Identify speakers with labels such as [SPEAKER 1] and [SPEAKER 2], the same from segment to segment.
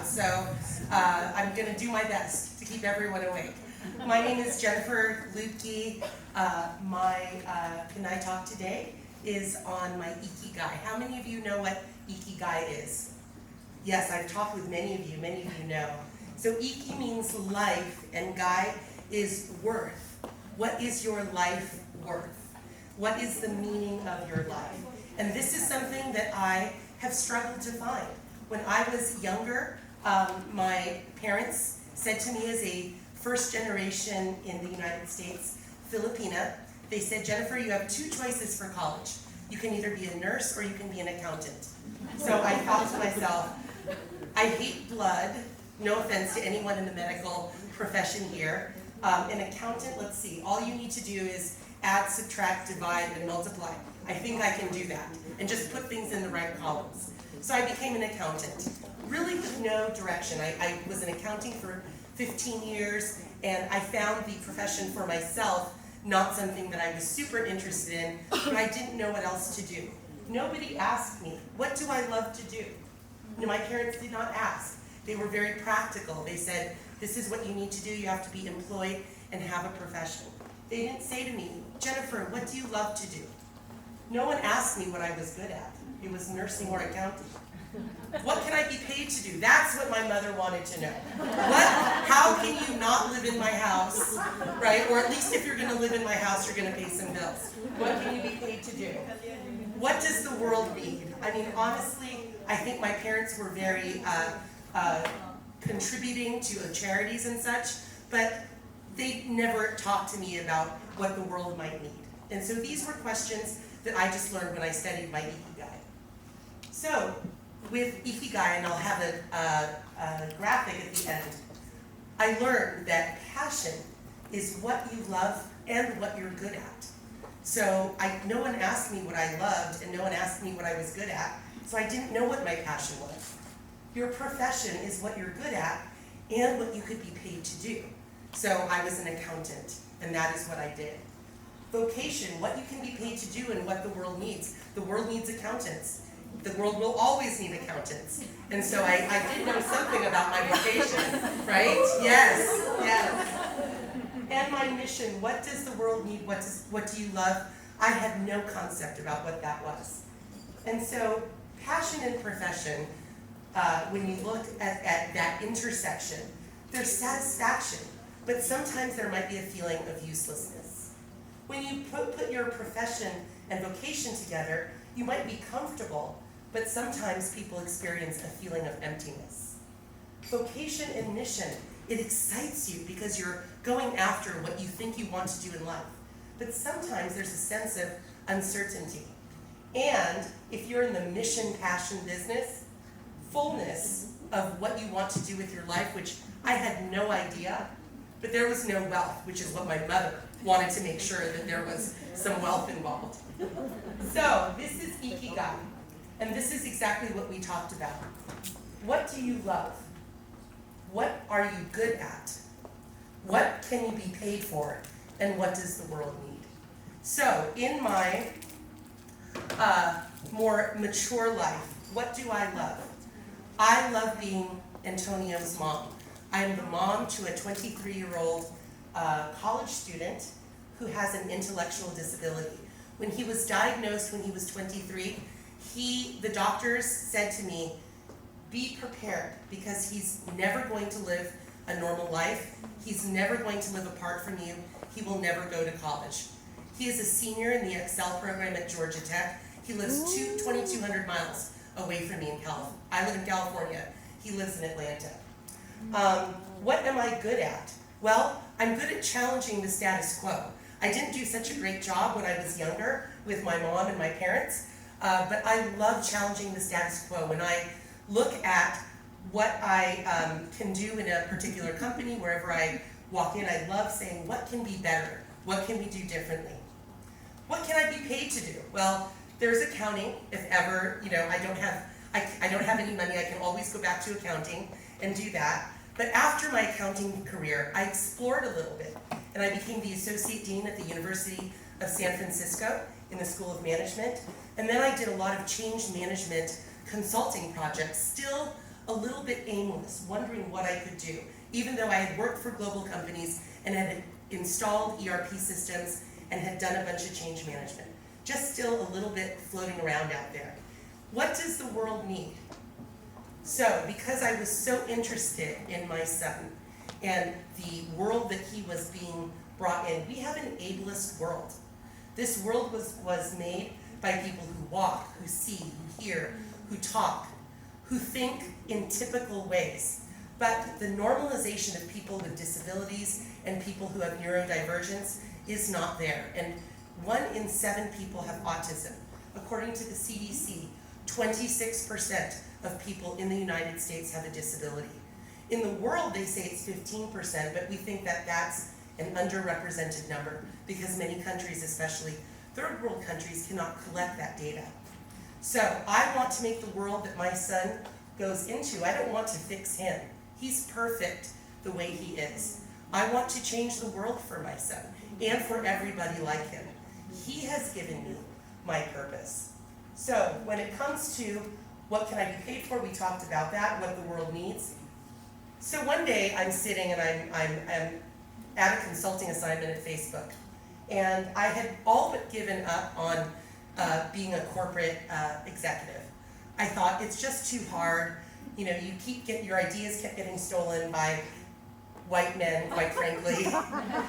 [SPEAKER 1] so I'm going to do my best to keep everyone awake. My name is Jennifer Luebke. My Can I Talk today is on my Ikigai. How many of you know what Ikigai is? Yes, I've talked with many of you know. So Iki means life, and Gai is worth. What is your life worth? What is the meaning of your life? And this is something that I have struggled to find. When I was younger, my parents said to me as a first generation in the United States, Filipina, they said, Jennifer, you have two choices for college. You can either be a nurse or you can be an accountant. So I thought to myself, I hate blood. No offense to anyone in the medical profession here. An accountant, let's see, all you need to do is add, subtract, divide, and multiply. I think I can do that, and just put things in the right columns. So I became an accountant, really with no direction. I was in accounting for 15 years, and I found the profession for myself not something that I was super interested in, but I didn't know what else to do. Nobody asked me, what do I love to do? My parents did not ask. They were very practical. They said, this is what you need to do. You have to be employed and have a profession. They didn't say to me, Jennifer, what do you love to do? No one asked me what I was good at. It was nursing or accounting. What can I be paid to do? That's what my mother wanted to know. How can you not live in my house, right? Or at least if you're going to live in my house, you're going to pay some bills. What can you be paid to do? What does the world need? I mean, honestly, I think my parents were very contributing to charities and such, but they never talked to me about what the world might need. And so these were questions that I just learned when I studied my Ikigai. So with Ikigai, and I'll have a graphic at the end, I learned that passion is what you love and what you're good at. So no one asked me what I loved, and no one asked me what I was good at, so I didn't know what my passion was. Your profession is what you're good at and what you could be paid to do. So I was an accountant, and that is what I did. Vocation, what you can be paid to do and what the world needs. The world needs accountants. The world will always need accountants. And so I did know something about my vocation, right? Yes. And my mission, what does the world need? What do you love? I had no concept about what that was. And so passion and profession, when you look at that intersection, there's satisfaction, but sometimes there might be a feeling of uselessness. When you put your profession and vocation together, you might be comfortable, but sometimes people experience a feeling of emptiness. Vocation and mission, it excites you because you're going after what you think you want to do in life. But sometimes there's a sense of uncertainty. And if you're in the mission, passion business, fullness of what you want to do with your life, which I had no idea, but there was no wealth, which is what my mother wanted to make sure that there was some wealth involved. So this is Ikigai, and this is exactly what we talked about. What do you love? What are you good at? What can you be paid for? And what does the world need? So in my more mature life, what do I love? I love being Antonio's mom. I'm the mom to a 23-year-old college student who has an intellectual disability. When he was diagnosed when he was 23, the doctors said to me, be prepared, because he's never going to live a normal life. He's never going to live apart from you. He will never go to college. He is a senior in the Excel program at Georgia Tech. He lives 2,200 miles away from me in California. I live in California. He lives in Atlanta. What am I good at? Well, I'm good at challenging the status quo. I didn't do such a great job when I was younger with my mom and my parents, but I love challenging the status quo. When I look at what I can do in a particular company, wherever I walk in, I love saying, what can be better? What can we do differently? What can I be paid to do? Well, there's accounting. If ever, I don't have any money, I can always go back to accounting and do that. But after my accounting career, I explored a little bit, and I became the Associate Dean at the University of San Francisco in the School of Management. And then I did a lot of change management consulting projects, still a little bit aimless, wondering what I could do, even though I had worked for global companies and had installed ERP systems and had done a bunch of change management. Just still a little bit floating around out there. What does the world need? So, because I was so interested in my son and the world that he was being brought in, we have an ableist world. This world was made by people who walk, who see, who hear, who talk, who think in typical ways. But the normalization of people with disabilities and people who have neurodivergence is not there. And 1 in 7 people have autism. According to the CDC, 26% of people in the United States have a disability. In the world, they say it's 15%, but we think that that's an underrepresented number because many countries, especially third world countries, cannot collect that data. So I want to make the world that my son goes into, I don't want to fix him. He's perfect the way he is. I want to change the world for my son and for everybody like him. He has given me my purpose. So when it comes to what can I be paid for, we talked about that, what the world needs. So one day I'm sitting and I'm at a consulting assignment at Facebook, and I had all but given up on being a corporate executive. I thought it's just too hard. You know, your ideas kept getting stolen by white men, quite frankly.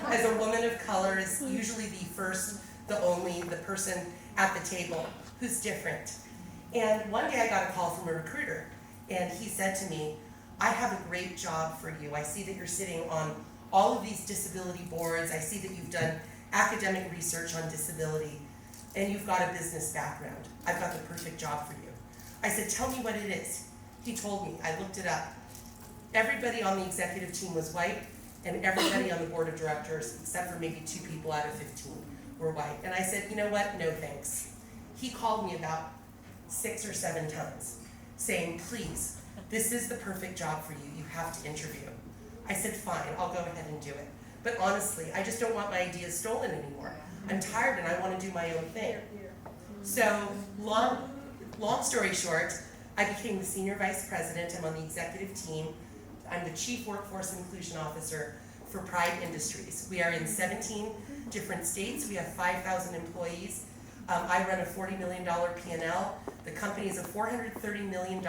[SPEAKER 1] As a woman of color is usually the first, the only, the person at the table who's different. And one day I got a call from a recruiter, and he said to me, I have a great job for you. I see that you're sitting on all of these disability boards. I see that you've done academic research on disability, and you've got a business background. I've got the perfect job for you. I said, tell me what it is. He told me. I looked it up. Everybody on the executive team was white, and everybody on the board of directors, except for maybe 2 people out of 15, were white. And I said, you know what? No thanks. He called me about 6 or 7 times, saying, please, this is the perfect job for you. You have to interview. I said, fine, I'll go ahead and do it. But honestly, I just don't want my ideas stolen anymore. I'm tired and I want to do my own thing. So, long story short, I became the senior vice president. I'm on the executive team. I'm the chief workforce inclusion officer for Pride Industries. We are in 17 different states. We have 5,000 employees. I run a $40 million P&L. The company is a $430 million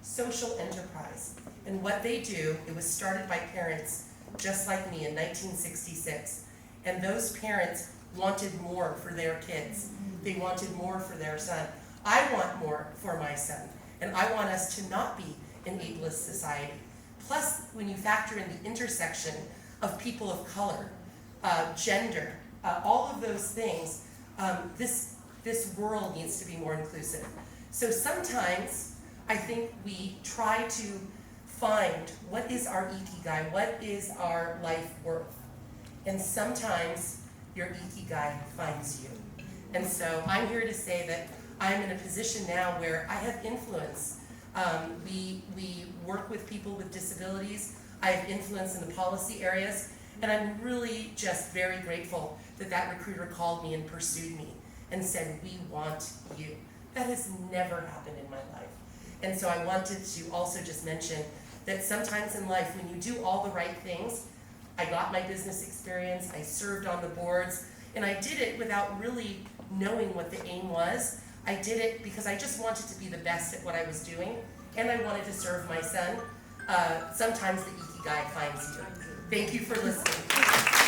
[SPEAKER 1] social enterprise. And what they do, it was started by parents just like me in 1966. And those parents wanted more for their kids. They wanted more for their son. I want more for my son. And I want us to not be an ableist society. Plus, when you factor in the intersection of people of color, gender, all of those things, this world needs to be more inclusive. So sometimes I think we try to find what is our ikigai, what is our life worth. And sometimes your ikigai finds you. And so I'm here to say that I'm in a position now where I have influence. We work with people with disabilities. I have influence in the policy areas. And I'm really just very grateful that that recruiter called me and pursued me and said, we want you. That has never happened in my life. And so I wanted to also just mention that sometimes in life, when you do all the right things, I got my business experience, I served on the boards, and I did it without really knowing what the aim was. I did it because I just wanted to be the best at what I was doing, and I wanted to serve my son. Sometimes the ikigai finds you. Thank you for listening.